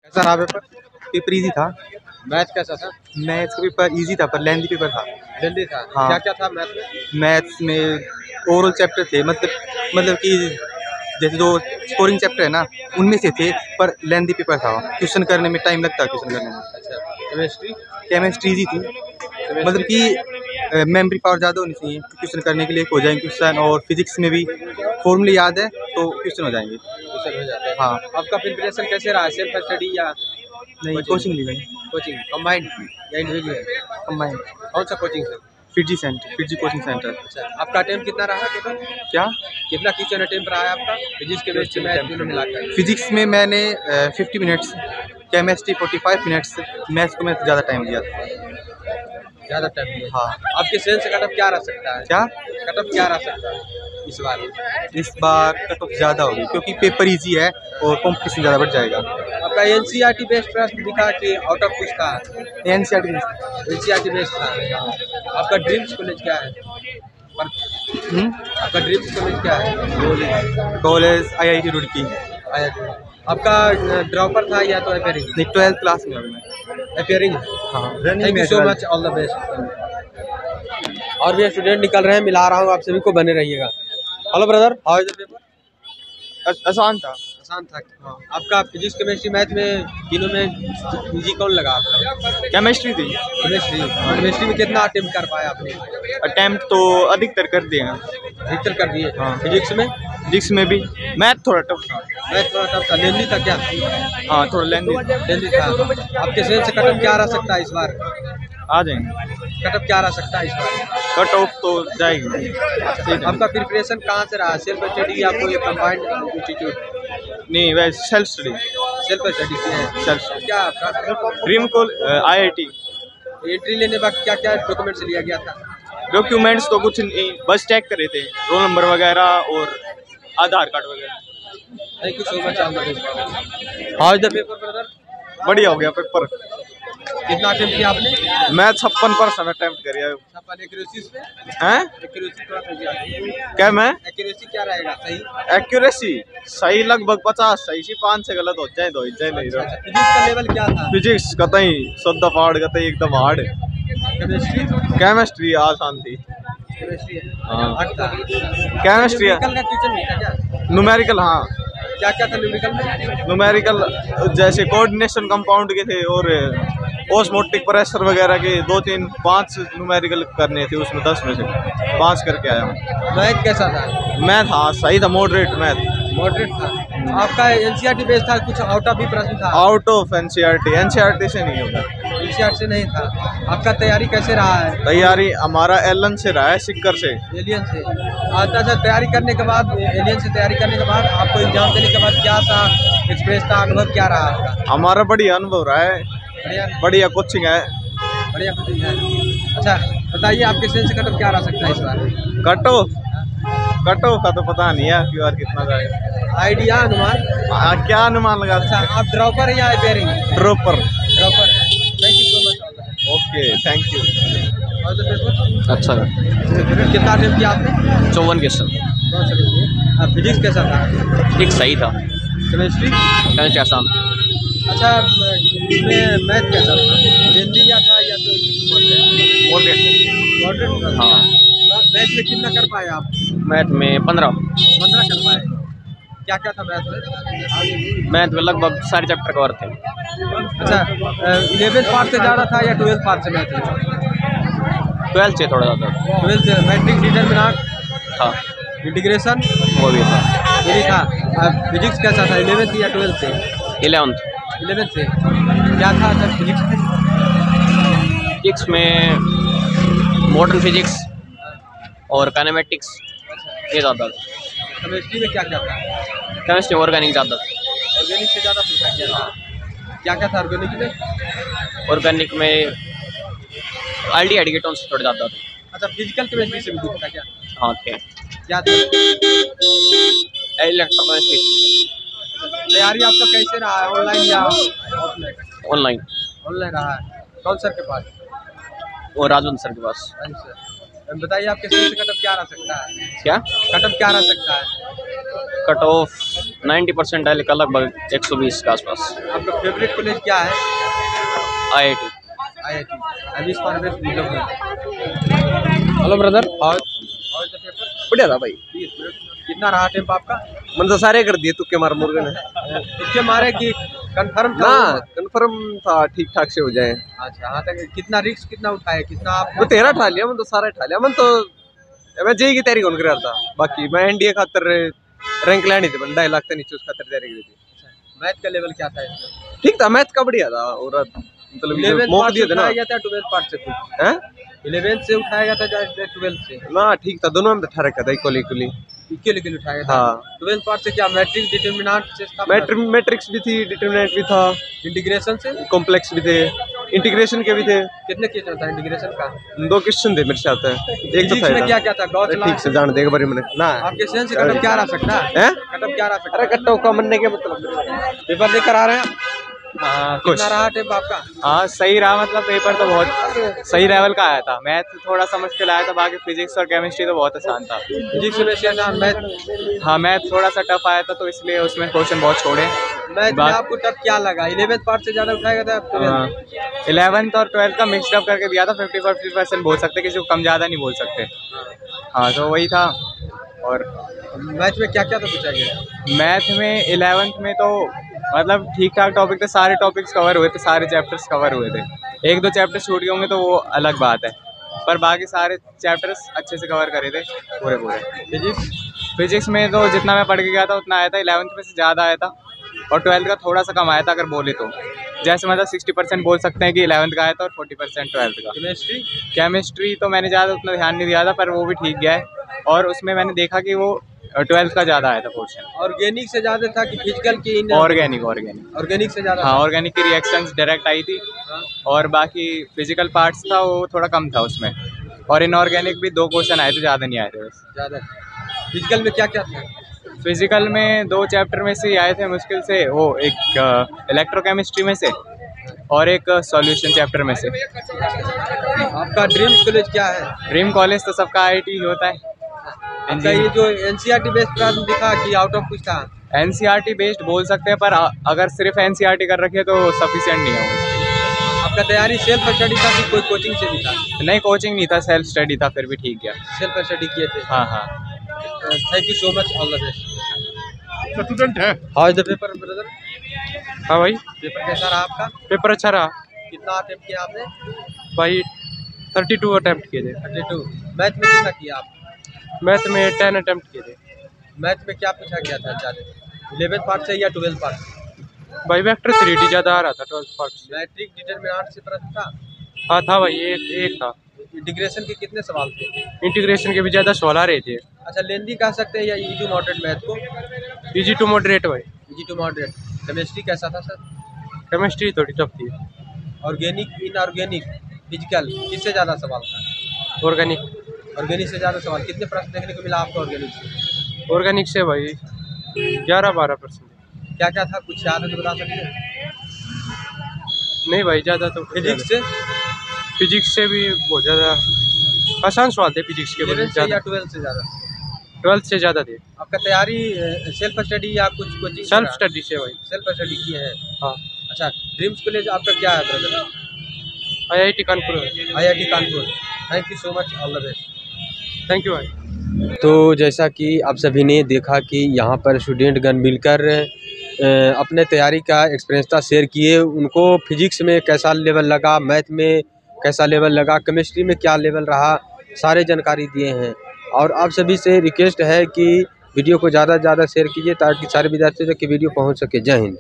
कैसा रहा paper? Paper easy था। मैथ कैसा था? मैथ्स का पेपर इजी था पर लेंथी पेपर था। जल्दी था। हाँ। क्या क्या था मैथ में? मैथ्स में ओवरऑल चैप्टर थे, मतलब कि जैसे जो स्कोरिंग चैप्टर है ना उनमें से थे, पर लेंथी पेपर था। क्वेश्चन करने में टाइम लगता है क्वेश्चन करने में। अच्छा, केमिस्ट्री इजी थी, मतलब कि मेमोरी पावर ज़्यादा होनी चाहिए क्वेश्चन करने के लिए, हो जाएंगे क्वेश्चन। और फिजिक्स में भी फॉर्मूले याद है तो क्वेश्चन हो जाएंगे। क्वेश्चन हो जाते हैं। हाँ। आपका प्रिपरेशन कैसे रहा? सेल्फ स्टडी या नहीं, कोचिंग ली मैंने। कोचिंग कंबाइंड या इंडिविजुअल? कंबाइन। कौन सा कोचिंग से? Fiji coaching centre. अच्छा, आपका अटेम्प्ट कितना रहा टोटल? क्या? कितना क्वेश्चन अटेम्प्ट रहा है आपका फिजिक्स के बेस पे मैथ तीनों मिलाकर? फिजिक्स में मैंने 50 मिनट्स, केमिस्ट्री 45 मिनट्स, मैथ्स को मैं ज़्यादा टाइम दिया था। ज़्यादा टाइम दिया। हाँ। आपके सेंस से कटअप क्या रह सकता है? क्या? कटअप क्या रह सकता है इस बार? इस बार कट ऑफ ज़्यादा होगी क्योंकि पेपर इजी है और कंपटीशन ज़्यादा बढ़ जाएगा। आपका एनसीईआरटी बेस्ड प्रश्न दिखा कि आउट ऑफ कुछ था? एनसीईआरटी एनसीईआरटी बेस्ड था। आपका ड्रीम्स कॉलेज क्या है? आपका ड्रीम्स कॉलेज क्या है? College IIT Roorkee. आपका ड्रॉपर था या तो अपेयरिंग? नहीं, 12th क्लास में अभी मैं। अपेयरिंग। हाँ। Thank you so much, all the best. और भी स्टूडेंट निकल रहे हैं, मिला रहा हूँ आप सभी को, बने रहिएगा। Hello brother, how is the paper? आसान था। आसान था। हाँ। आपका फिजिक्स केमिस्ट्री मैथ में तीनों में इजी कौन लगा आपका? केमिस्ट्री थी। केमिस्ट्री में कितना अटेम्प्ट कर पाया आपने? अटेम्प्ट तो अधिकतर कर दिए हैं। अधिकतर कर दिए। हाँ। फिजिक्स में? फिजिक्स में भी मैथ थोड़ा टफ था। मैथ थोड़ा टफ था। लेंदी था क्या? हाँ, थोड़ा लेंदी था। आपके सेंस से कटअप क्या रह सकता है इस बार? आ जाएंगे। कटअप क्या रह सकता है इस बार? कट ऑफ तो जाएगी। आपका प्रिपरेशन कहाँ से रहा? सेल्फ स्टडी या कोई कंबाइंड इंस्टीट्यूट? नहीं, वैसे सेल्फ स्टडी। सेल्फ स्टडी किया है। Self study. क्या आपका ड्रीम को IIT। एंट्री लेने वक्त क्या क्या डॉक्यूमेंट्स लिया गया था? डॉक्यूमेंट्स तो कुछ नहीं, बस चेक करे थे, रोल नंबर वगैरह और आधार कार्ड वगैरह। Thank you so much. How is the paper brother? बढ़िया हो गया पेपर। कितना अटेम्प्ट किया आपने? मैं 56% अटेम्प्ट करिए। एक्यूरेसी पे हैं? एक्यूरेसी थोड़ा सा क्या? मैं एक्यूरेसी क्या रहेगा? सही एक्यूरेसी सही लगभग 50, सही सी 5 से गलत हो जाए तो नहीं। फिजिक्स का लेवल क्या था? फिजिक्स कतई शुद्ध पहाड़, कतई एकदम हार्ड। केमिस्ट्री आसान थी। हाँ। केमिस्ट्री का क्वेश्चन नहीं था क्या? न्यूमेरिकल। हाँ। क्या क्या था न्यूमेरिकल में? न्यूमेरिकल जैसे कोऑर्डिनेशन कंपाउंड के थे और ऑस्मोटिक प्रेशर वगैरह के 2, 3, 5 न्यूमेरिकल करने थे, उसमें 10 में से 5 करके आया हूँ। मैथ कैसा था? मैथ हाँ सही था, मॉडरेट मैथ। मॉडरेट था। आपका एनसीईआरटी बेस्ड था, कुछ आउट ऑफ भी प्रश्न था? आउट ऑफ एनसीईआरटी से नहीं होगा। एनसीईआरटी से नहीं था। आपका तैयारी कैसे रहा है? तैयारी हमारा एलन से रहा है, सिक्कर से। एलियन से आता था। तैयारी करने के बाद, एलियन से तैयारी करने के बाद आपको एग्जाम देने के बाद क्या था एक्सपीरियंस था, अनुभव क्या रहा आपका? हमारा बढ़िया अनुभव रहा है। बढ़िया कोचिंग है। बढ़िया कोचिंग है। अच्छा बताइए, आपके सेंस से कटअप क्या रह सकता है इस बार? कटो का तो पता नहीं है क्यों यार, कितना जाएगा आइडिया, अनुमान? क्या अनुमान लगा? अच्छा, आप ड्रॉपर या appearing? Dropper. Thank you so much. Okay, thank you. और पेपर अच्छा कितना अटेम्प्ट किया आपने? 54 क्वेश्चन। फिजिक्स कैसा था? ठीक सही था। केमिस्ट्री आसान। अच्छा, इसमें मैथ कैसा था? लेंदी या था या तो मॉडरेट? हाँ। मैथ में कितना कर पाए आप? मैथ में 15 कर पाए। क्या क्या था मैथ में? मैथ में लगभग सारे चैप्टर कवर थे। अच्छा, 11th पार्ट से ज़्यादा था या 12th पार्ट से मैथ? 12th से थोड़ा ज़्यादा। 12th से। मैट्रिक्स डिटरमिनेंट था। इंटीग्रेशन वो भी था। ये भी था। फिजिक्स कैसा था? 11th या 12th से? 11th से। क्या था सर फिजिक्स में? फिजिक्स में मॉडर्न फिजिक्स और काइनेमेटिक्स ये ज़्यादा था। केमिस्ट्री में क्या क्या था? केमिस्ट्री ऑर्गेनिक ज़्यादा था। ऑर्गेनिक से ज़्यादा पूछा गया था। क्या क्या था ऑर्गेनिक में? ऑर्गेनिक में एल्डिहाइड कीटोन्स से थोड़े ज़्यादा थे। अच्छा, फिजिकल केमिस्ट्री से भी पूछा क्या? हाँ थे। क्या था? इलेक्ट्रोकेमिस्ट्री। तैयारी आपका कैसे रहा है, ऑनलाइन या ऑफलाइन? ऑनलाइन। ऑनलाइन रहा है। कौन सर के पास? और राजवंत सर के पास। अच्छा, बताइए आपके सेंस से कटअप क्या रह सकता है? क्या? कटअप क्या रह सकता है? कट ऑफ 90% है, लेकिन लगभग 120 के आसपास। आपका फेवरेट कॉलेज क्या है? IIT। अभी इस बार हेलो ब्रदर, और बढ़िया था भाई। कितना रहा टेम्प आपका? मन तो सारे कर दिए तुक्के मार मुर्गे ने। तुक्के मारे कि कंफर्म था? ना कंफर्म था, ठीक ठाक से हो जाए। अच्छा, हाँ तक कितना रिस्क कितना उठाया, कितना आप? वो 13 ठा लिया, मन तो सारा ठा लिया। मन तो मैं जेई की तैयारी कौन कर रहा था, बाकी मैं एनडीए खातर रैंक लेनी थी, 2.5 लाख तक नीचे उस खातर तैयारी की थी। मैथ का लेवल क्या था इसमें? ठीक था, मैथ का बढ़िया था। और मतलब मौका दिए थे ना। 12th पार्ट से कुछ हैं? 11th से उठाया गया था या 12th से? ना ठीक था, दोनों में बैठा रखा था इक्वली इक्वली। इक्वली उठाया था। हाँ। 12th पार्ट से क्या मैट्रिक्स डिटरमिनेंट से था? मैट्रिक्स भी थी, डिटरमिनेंट भी था, इंटीग्रेशन से कॉम्प्लेक्स भी थे, इंटीग्रेशन के भी थे। कितने क्वेश्चन था इंटीग्रेशन का? 2 क्वेश्चन थे मेरे साथ। एक तो था क्या क्या था? गॉस ठीक से जान देगा बारे में ना। आपके सेंस से कटअप क्या रहा सकता है? कटअप क्या रहा सकता? अरे कट्टों का मनने के मतलब पेपर देकर आ रहे हैं? कुछ कितना रहा टेप आपका? हाँ सही रहा, मतलब पेपर तो बहुत सही लेवल का आया था। मैथ थोड़ा सा मुश्किल आया था, बाकी फिजिक्स और केमिस्ट्री तो बहुत आसान था। फिजिक्स में से था मैथ? हाँ मैथ थोड़ा सा टफ आया था, तो इसलिए उसमें क्वेश्चन बहुत छोड़े। मैथ में आपको टफ क्या लगा? 11th पार्ट से ज़्यादा उठाया गया था? 11th और 12th का मिक्सड अप करके दिया था। 50% बोल सकते, किसी को कम ज़्यादा नहीं बोल सकते। हाँ तो वही था। और मैथ में क्या क्या तो पूछा गया? मैथ में 11th में तो मतलब ठीक ठाक टॉपिक थे, सारे टॉपिक्स कवर हुए थे, सारे चैप्टर्स कवर हुए थे। 1-2 चैप्टर छूट गए होंगे तो वो अलग बात है, पर बाकी सारे चैप्टर्स अच्छे से कवर करे थे पूरे। फिजिक्स में तो जितना मैं पढ़ के गया था उतना आया था, 11th में से ज़्यादा आया था, और 12th का थोड़ा सा कम आया था अगर बोले तो। जैसे मतलब 60% बोल सकते हैं कि 11th का आया था और 40% 12th का। केमिस्ट्री तो मैंने ज़्यादा उतना ध्यान नहीं दिया था, पर वो भी ठीक गया है। और उसमें मैंने देखा कि वो 12th का ज़्यादा आया था पोर्शन। ऑर्गेनिक से ज़्यादा था कि फिजिकल की? ऑर्गेनिक से ज़्यादा। हाँ ऑर्गेनिक की रिएक्शंस डायरेक्ट आई थी। और बाकी फिजिकल पार्ट्स था वो थोड़ा कम था उसमें। और इनऑर्गेनिक भी 2 क्वेश्चन आए थे, ज़्यादा नहीं आए थे बस। ज़्यादा। फिजिकल में क्या क्या था? फिजिकल में 2 चैप्टर में से आए थे मुश्किल से, वो एक इलेक्ट्रोकेमिस्ट्री में से और एक सॉल्यूशन चैप्टर में से। आपका ड्रीम कॉलेज क्या है? ड्रीम कॉलेज तो सबका IIT ही होता है। अच्छा, ये जो NCERT बेस्ड प्रश्न दिखा कि आउट ऑफ कुछ था? NCERT बेस्ड बोल सकते हैं, पर अगर सिर्फ NCERT कर रखे तो सफिशिएंट नहीं है उसके। आपका तैयारी सेल्फ स्टडी था कि कोई कोचिंग से भी था? नहीं कोचिंग नहीं था, सेल्फ स्टडी था, फिर भी ठीक गया। सेल्फ स्टडी किए थे? हाँ हाँ। Thank you so much, all the best. Student है। How is the paper brother? हाँ भाई पेपर कैसा रहा आपका? पेपर अच्छा रहा। कितना अटेम्प्ट किया आपने? भाई 32 अटेम्प्ट किए थे। 32। मैथ में कितना किया आप? मैथ में 10 अटेम्प्ट किए थे। मैथ में क्या पूछा गया था ज़्यादा? 11th पार्ट से या 12th पार्ट से? भाई वेक्टर 3D ज़्यादा आ रहा था 12th पार्ट से। मैट्रिक डिटरमिनेंट से प्रश्न था? हाँ था भाई, एक था। इंटीग्रेशन के कितने सवाल थे? इंटीग्रेशन के भी ज़्यादा सवाल आ रहे थे। अच्छा, लेंदी कह सकते हैं या इजी टू मॉडरेट मैथ को? इजी टू मॉडरेट भाई। Easy to moderate. केमिस्ट्री कैसा था सर? केमिस्ट्री थोड़ी टफ थी। ऑर्गेनिक, इनऑर्गेनिक, फिजिकल किससे ज़्यादा सवाल था? ऑर्गेनिक से ज़्यादा सवाल। कितने प्रश्न देखने को मिला आपको ऑर्गेनिक से? ऑर्गेनिक से भाई 11-12%। क्या क्या था, कुछ याद है तो बता सकते हैं? नहीं भाई ज़्यादा तो। फिजिक्स से भी बहुत ज़्यादा आसान सवाल थे फिजिक्स के। 11th से या 12th से ज़्यादा? 12th से ज़्यादा थे। आपका तैयारी सेल्फ स्टडी या कुछ कोचिंग? सेल्फ स्टडी से भाई। सेल्फ स्टडी किए हैं? हाँ। अच्छा, ड्रीम्स कॉलेज आपका क्या है brother? IIT Kanpur. IIT Kanpur. Thank you so much, all the best. Thank you भाई। तो जैसा कि आप सभी ने देखा कि यहाँ पर स्टूडेंट गण मिलकर अपने तैयारी का एक्सपीरियंस था शेयर किए। उनको फिजिक्स में कैसा लेवल लगा, मैथ में कैसा लेवल लगा, केमिस्ट्री में क्या लेवल रहा, सारे जानकारी दिए हैं। और आप सभी से रिक्वेस्ट है कि वीडियो को ज़्यादा से ज़्यादा शेयर कीजिए ताकि सारे विद्यार्थियों तक की वीडियो पहुँच सके। जय हिंद।